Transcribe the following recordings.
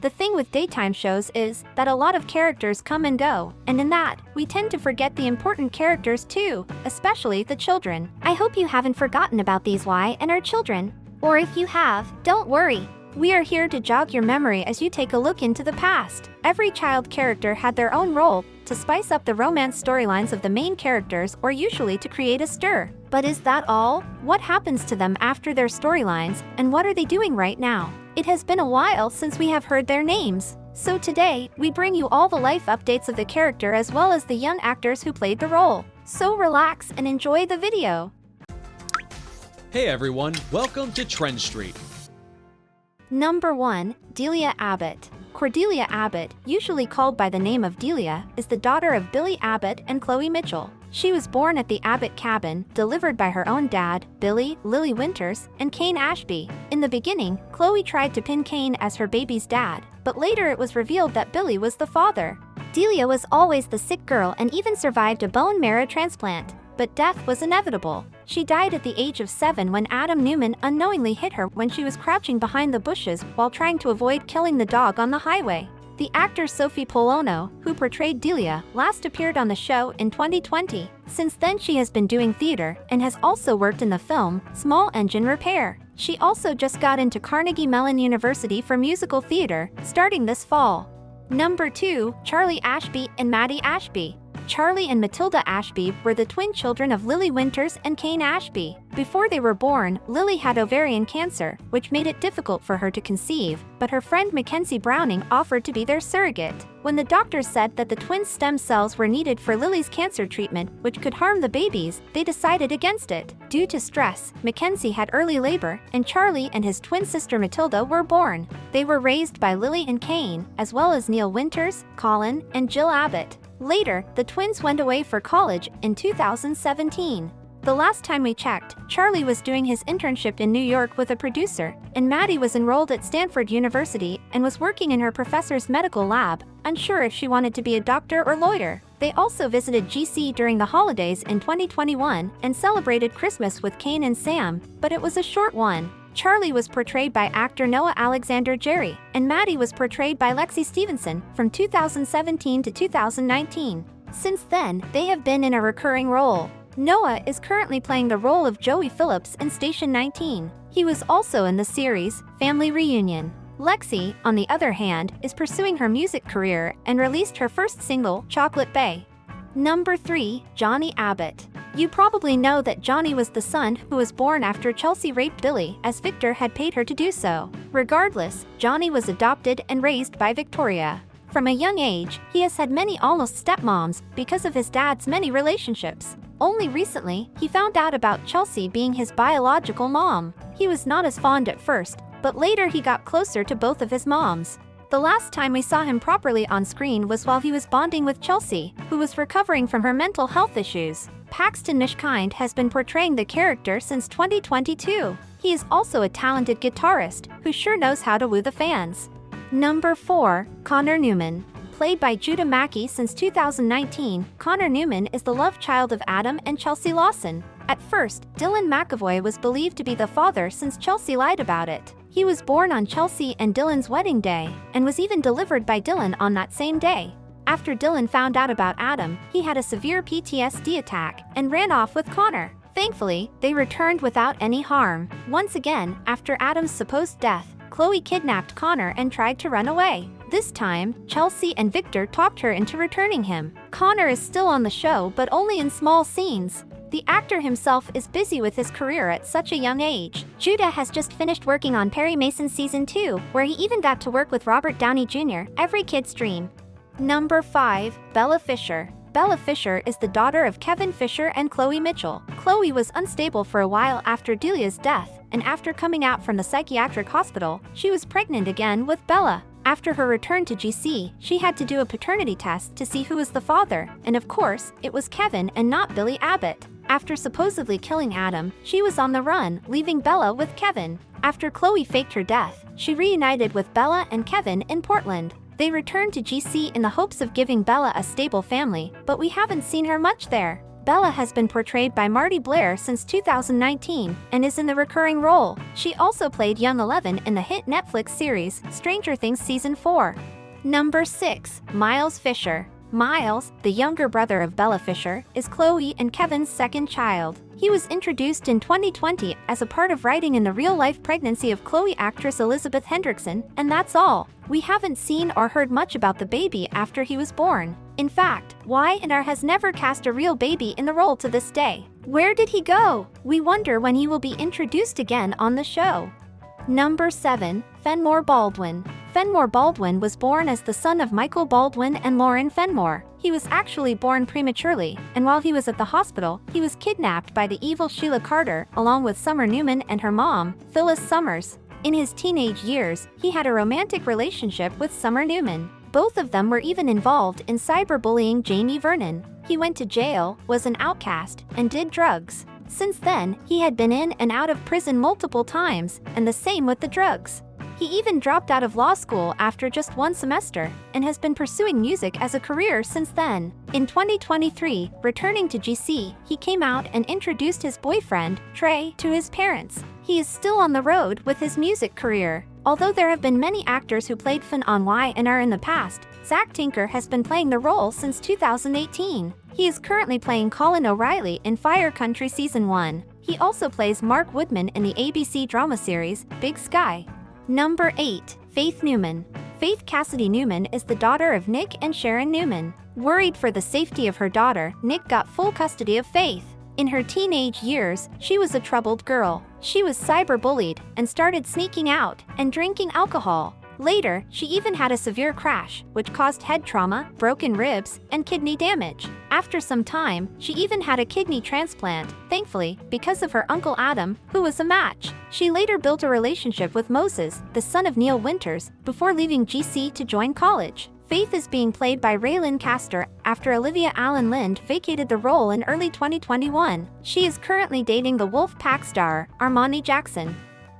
The thing with daytime shows is that a lot of characters come and go, and in that, we tend to forget the important characters too, especially the children. I hope you haven't forgotten about these Y and our children. Or if you have, don't worry. We are here to jog your memory as you take a look into the past. Every child character had their own role to spice up the romance storylines of the main characters or usually to create a stir. But is that all? What happens to them after their storylines, and what are they doing right now? It has been a while since we have heard their names. So today, we bring you all the life updates of the character as well as the young actors who played the role. So relax and enjoy the video. Hey everyone, welcome to TrendStreet. Number 1. Delia Abbott. Cordelia Abbott, usually called by the name of Delia, is the daughter of Billy Abbott and Chloe Mitchell. She was born at the Abbott cabin, delivered by her own dad, Billy, Lily Winters, and Kane Ashby. In the beginning, Chloe tried to pin Kane as her baby's dad, but later it was revealed that Billy was the father. Delia was always the sick girl and even survived a bone marrow transplant. But death was inevitable. She died at the age of 7 when Adam Newman unknowingly hit her when she was crouching behind the bushes while trying to avoid killing the dog on the highway. The actor Sophie Polono, who portrayed Delia, last appeared on the show in 2020. Since then she has been doing theater and has also worked in the film Small Engine Repair. She also just got into Carnegie Mellon University for musical theater, starting this fall. Number 2. Charlie Ashby and Mattie Ashby. Charlie and Matilda Ashby were the twin children of Lily Winters and Kane Ashby. Before they were born, Lily had ovarian cancer, which made it difficult for her to conceive, but her friend Mackenzie Browning offered to be their surrogate. When the doctors said that the twin stem cells were needed for Lily's cancer treatment, which could harm the babies, they decided against it. Due to stress, Mackenzie had early labor, and Charlie and his twin sister Matilda were born. They were raised by Lily and Kane, as well as Neil Winters, Colin, and Jill Abbott. Later, the twins went away for college in 2017. The last time we checked, Charlie was doing his internship in New York with a producer, and Mattie was enrolled at Stanford University and was working in her professor's medical lab, unsure if she wanted to be a doctor or lawyer. They also visited GC during the holidays in 2021 and celebrated Christmas with Kane and Sam, but it was a short one. Charlie was portrayed by actor Noah Alexander Jerry, and Mattie was portrayed by Lexi Stevenson from 2017 to 2019. Since then, they have been in a recurring role. Noah is currently playing the role of Joey Phillips in Station 19. He was also in the series Family Reunion. Lexi, on the other hand, is pursuing her music career and released her first single, Chocolate Bay. Number 3. Johnny Abbott. You probably know that Johnny was the son who was born after Chelsea raped Billy, as Victor had paid her to do so. Regardless, Johnny was adopted and raised by Victoria. From a young age, he has had many almost stepmoms because of his dad's many relationships. Only recently, he found out about Chelsea being his biological mom. He was not as fond at first, but later he got closer to both of his moms. The last time we saw him properly on screen was while he was bonding with Chelsea, who was recovering from her mental health issues. Paxton Nishkind has been portraying the character since 2022. He is also a talented guitarist who sure knows how to woo the fans. Number 4. Connor Newman. Played by Judah Mackey since 2019, Connor Newman is the love child of Adam and Chelsea Lawson. At first, Dylan McAvoy was believed to be the father since Chelsea lied about it. He was born on Chelsea and Dylan's wedding day, and was even delivered by Dylan on that same day. After Dylan found out about Adam, he had a severe PTSD attack and ran off with Connor. Thankfully, they returned without any harm. Once again, after Adam's supposed death, Chloe kidnapped Connor and tried to run away. This time, Chelsea and Victor talked her into returning him. Connor is still on the show but only in small scenes. The actor himself is busy with his career at such a young age. Judah has just finished working on Perry Mason Season 2, where he even got to work with Robert Downey Jr., every kid's dream. Number 5. Bella Fisher. Bella Fisher is the daughter of Kevin Fisher and Chloe Mitchell. Chloe was unstable for a while after Delia's death, and after coming out from the psychiatric hospital, she was pregnant again with Bella. After her return to GC, she had to do a paternity test to see who was the father, and of course, it was Kevin and not Billy Abbott. After supposedly killing Adam, she was on the run, leaving Bella with Kevin. After Chloe faked her death, she reunited with Bella and Kevin in Portland. They returned to GC in the hopes of giving Bella a stable family, but we haven't seen her much there. Bella has been portrayed by Marty Blair since 2019 and is in the recurring role. She also played Young Eleven in the hit Netflix series Stranger Things Season 4. Number 6. Miles Fisher. Miles, the younger brother of Bella Fisher, is Chloe and Kevin's second child. He was introduced in 2020 as a part of writing in the real-life pregnancy of Chloe actress Elizabeth Hendrickson, and that's all. We haven't seen or heard much about the baby after he was born. In fact, Y&R has never cast a real baby in the role to this day. Where did he go? We wonder when he will be introduced again on the show. Number 7. Fenmore Baldwin. Fenmore Baldwin was born as the son of Michael Baldwin and Lauren Fenmore. He was actually born prematurely, and while he was at the hospital, he was kidnapped by the evil Sheila Carter, along with Summer Newman and her mom, Phyllis Summers. In his teenage years, he had a romantic relationship with Summer Newman. Both of them were even involved in cyberbullying Jamie Vernon. He went to jail, was an outcast, and did drugs. Since then, he had been in and out of prison multiple times, and the same with the drugs. He even dropped out of law school after just one semester, and has been pursuing music as a career since then. In 2023, returning to GC, he came out and introduced his boyfriend, Trey, to his parents. He is still on the road with his music career. Although there have been many actors who played Finn on Y&R in the past, Zach Tinker has been playing the role since 2018. He is currently playing Colin O'Reilly in Fire Country Season 1. He also plays Mark Woodman in the ABC drama series, Big Sky. Number 8. Faith Newman. Faith Cassidy Newman is the daughter of Nick and Sharon Newman. Worried for the safety of her daughter, Nick got full custody of Faith. In her teenage years, she was a troubled girl. She was cyberbullied and started sneaking out and drinking alcohol. Later, she even had a severe crash, which caused head trauma, broken ribs, and kidney damage. After some time, she even had a kidney transplant, thankfully, because of her uncle Adam, who was a match. She later built a relationship with Moses, the son of Neil Winters, before leaving GC to join college. Faith is being played by Raylan Castor after Olivia Allen Lind vacated the role in early 2021. She is currently dating the Wolfpack star, Armani Jackson.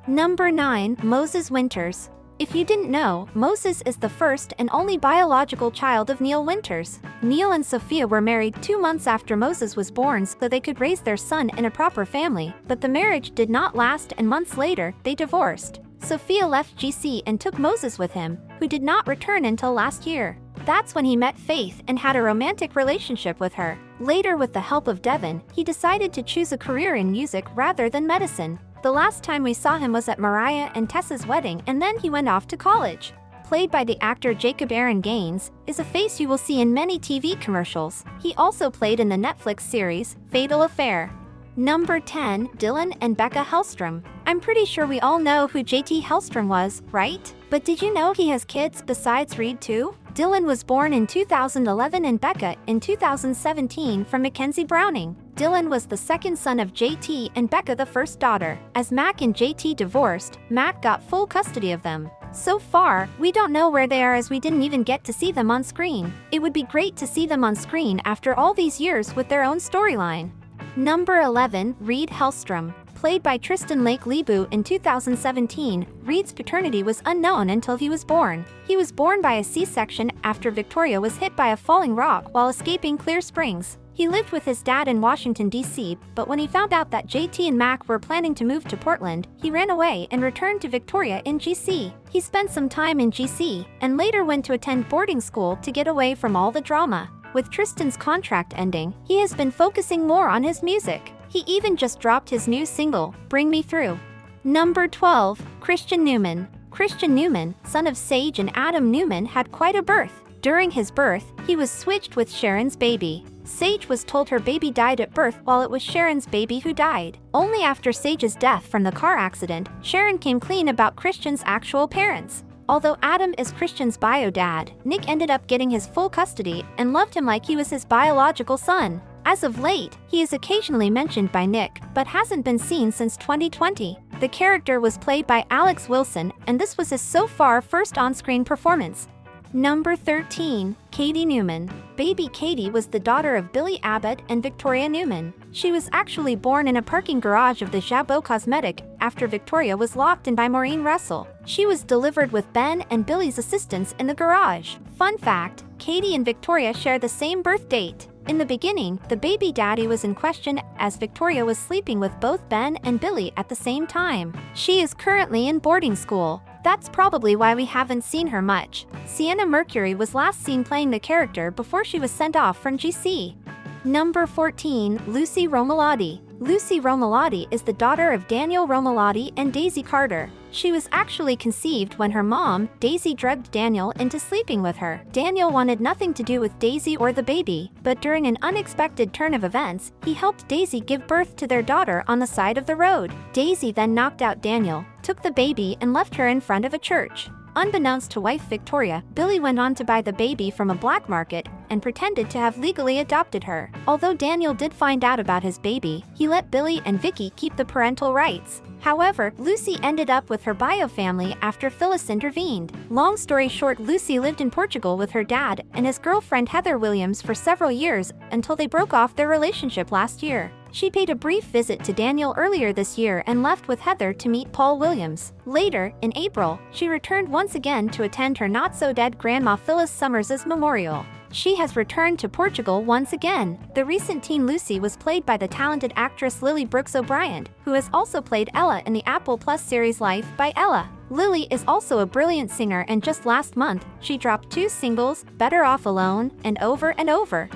Number 9. Moses Winters. If you didn't know, Moses is the first and only biological child of Neil Winters. Neil and Sophia were married 2 months after Moses was born so they could raise their son in a proper family, but the marriage did not last and months later, they divorced. Sophia left GC and took Moses with him, who did not return until last year. That's when he met Faith and had a romantic relationship with her. Later, with the help of Devin, he decided to choose a career in music rather than medicine. The last time we saw him was at Mariah and Tessa's wedding, and then he went off to college. Played by the actor Jacob Aaron Gaines, is a face you will see in many TV commercials. He also played in the Netflix series, Fatal Affair. Number 10. Dylan and Becca Hellstrom. I'm pretty sure we all know who JT Hellstrom was, right? But did you know he has kids besides Reed too? Dylan was born in 2011 and Becca in 2017 from Mackenzie Browning. Dylan was the second son of JT and Becca the first daughter. As Mac and JT divorced, Mac got full custody of them. So far, we don't know where they are as we didn't even get to see them on screen. It would be great to see them on screen after all these years with their own storyline. Number 11. Reed Hellstrom. Played by Tristan Lake Lebu in 2017, Reed's paternity was unknown until he was born. He was born by a C-section after Victoria was hit by a falling rock while escaping Clear Springs. He lived with his dad in Washington, D.C., but when he found out that JT and Mac were planning to move to Portland, he ran away and returned to Victoria in GC. He spent some time in GC, and later went to attend boarding school to get away from all the drama. With Tristan's contract ending, he has been focusing more on his music. He even just dropped his new single, Bring Me Through. Number 12. Christian Newman. Christian Newman, son of Sage and Adam Newman, had quite a birth. During his birth, he was switched with Sharon's baby. Sage was told her baby died at birth while it was Sharon's baby who died. Only after Sage's death from the car accident, Sharon came clean about Christian's actual parents. Although Adam is Christian's bio dad, Nick ended up getting his full custody and loved him like he was his biological son. As of late, he is occasionally mentioned by Nick, but hasn't been seen since 2020. The character was played by Alex Wilson, and this was his so far first on-screen performance. Number 13. Katie Newman. Baby Katie was the daughter of Billy Abbott and Victoria Newman. She was actually born in a parking garage of the Jabot Cosmetic after Victoria was locked in by Maureen Russell. She was delivered with Ben and Billy's assistants in the garage. Fun fact, Katie and Victoria share the same birth date. In the beginning, the baby daddy was in question as Victoria was sleeping with both Ben and Billy at the same time. She is currently in boarding school. That's probably why we haven't seen her much. Sienna Mercury was last seen playing the character before she was sent off from GC. Number 14, Lucy Romalotti. Lucy Romalotti is the daughter of Daniel Romalotti and Daisy Carter. She was actually conceived when her mom, Daisy, drugged Daniel into sleeping with her. Daniel wanted nothing to do with Daisy or the baby, but during an unexpected turn of events, he helped Daisy give birth to their daughter on the side of the road. Daisy then knocked out Daniel, took the baby and left her in front of a church. Unbeknownst to wife Victoria, Billy went on to buy the baby from a black market and pretended to have legally adopted her. Although Daniel did find out about his baby, he let Billy and Vicky keep the parental rights. However, Lucy ended up with her bio family after Phyllis intervened. Long story short, Lucy lived in Portugal with her dad and his girlfriend Heather Williams for several years until they broke off their relationship last year. She paid a brief visit to Daniel earlier this year and left with Heather to meet Paul Williams. Later, in April, she returned once again to attend her not-so-dead grandma Phyllis Summers's memorial. She has returned to Portugal once again. The recent teen Lucy was played by the talented actress Lily Brooks O'Brien, who has also played Ella in the Apple Plus series Life by Ella. Lily is also a brilliant singer, and just last month, she dropped 2 singles, Better Off Alone and Over and Over.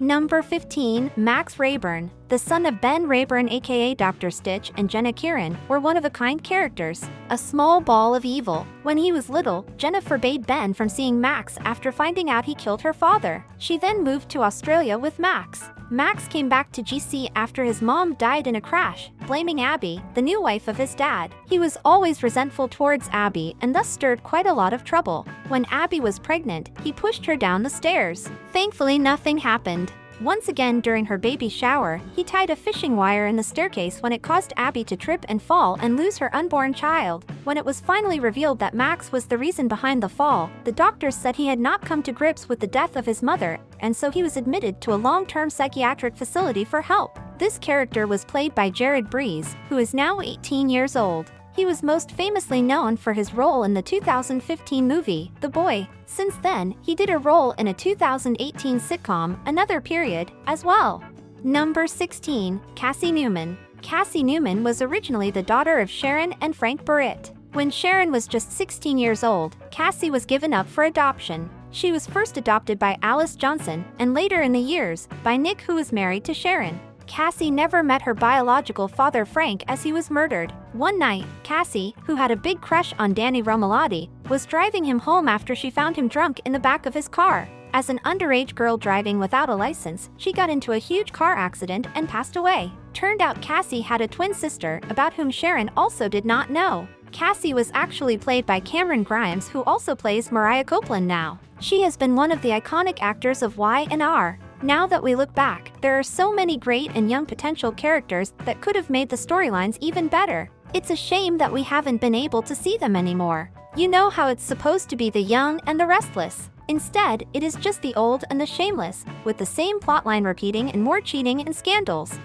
Number 15, Max Rayburn. The son of Ben Rayburn aka Dr. Stitch and Jenna Kieran were one-of-a-kind characters, a small ball of evil. When he was little, Jenna forbade Ben from seeing Max after finding out he killed her father. She then moved to Australia with Max. Max came back to GC after his mom died in a crash, blaming Abby, the new wife of his dad. He was always resentful towards Abby and thus stirred quite a lot of trouble. When Abby was pregnant, he pushed her down the stairs. Thankfully, nothing happened. Once again during her baby shower, he tied a fishing wire in the staircase when it caused Abby to trip and fall and lose her unborn child. When it was finally revealed that Max was the reason behind the fall, the doctors said he had not come to grips with the death of his mother, and so he was admitted to a long-term psychiatric facility for help. This character was played by Jared Breeze, who is now 18 years old. He was most famously known for his role in the 2015 movie, The Boy. Since then, he did a role in a 2018 sitcom, Another Period, as well. Number 16, Cassie Newman. Cassie Newman was originally the daughter of Sharon and Frank Barrett. When Sharon was just 16 years old, Cassie was given up for adoption. She was first adopted by Alice Johnson, and later in the years, by Nick, who was married to Sharon. Cassie never met her biological father Frank as he was murdered. One night, Cassie, who had a big crush on Danny Romalotti, was driving him home after she found him drunk in the back of his car. As an underage girl driving without a license, she got into a huge car accident and passed away. Turned out Cassie had a twin sister about whom Sharon also did not know. Cassie was actually played by Cameron Grimes, who also plays Mariah Copeland now. She has been one of the iconic actors of Y&R. Now that we look back, there are so many great and young potential characters that could have made the storylines even better. It's a shame that we haven't been able to see them anymore. You know how it's supposed to be the young and the restless. Instead, it is just the old and the shameless, with the same plotline repeating and more cheating and scandals.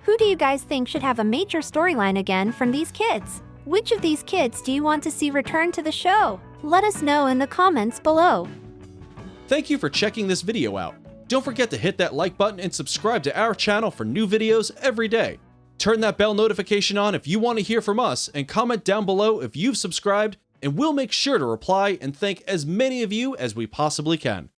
Who do you guys think should have a major storyline again from these kids? Which of these kids do you want to see return to the show? Let us know in the comments below. Thank you for checking this video out. Don't forget to hit that like button and subscribe to our channel for new videos every day. Turn that bell notification on if you want to hear from us, and comment down below if you've subscribed, and we'll make sure to reply and thank as many of you as we possibly can.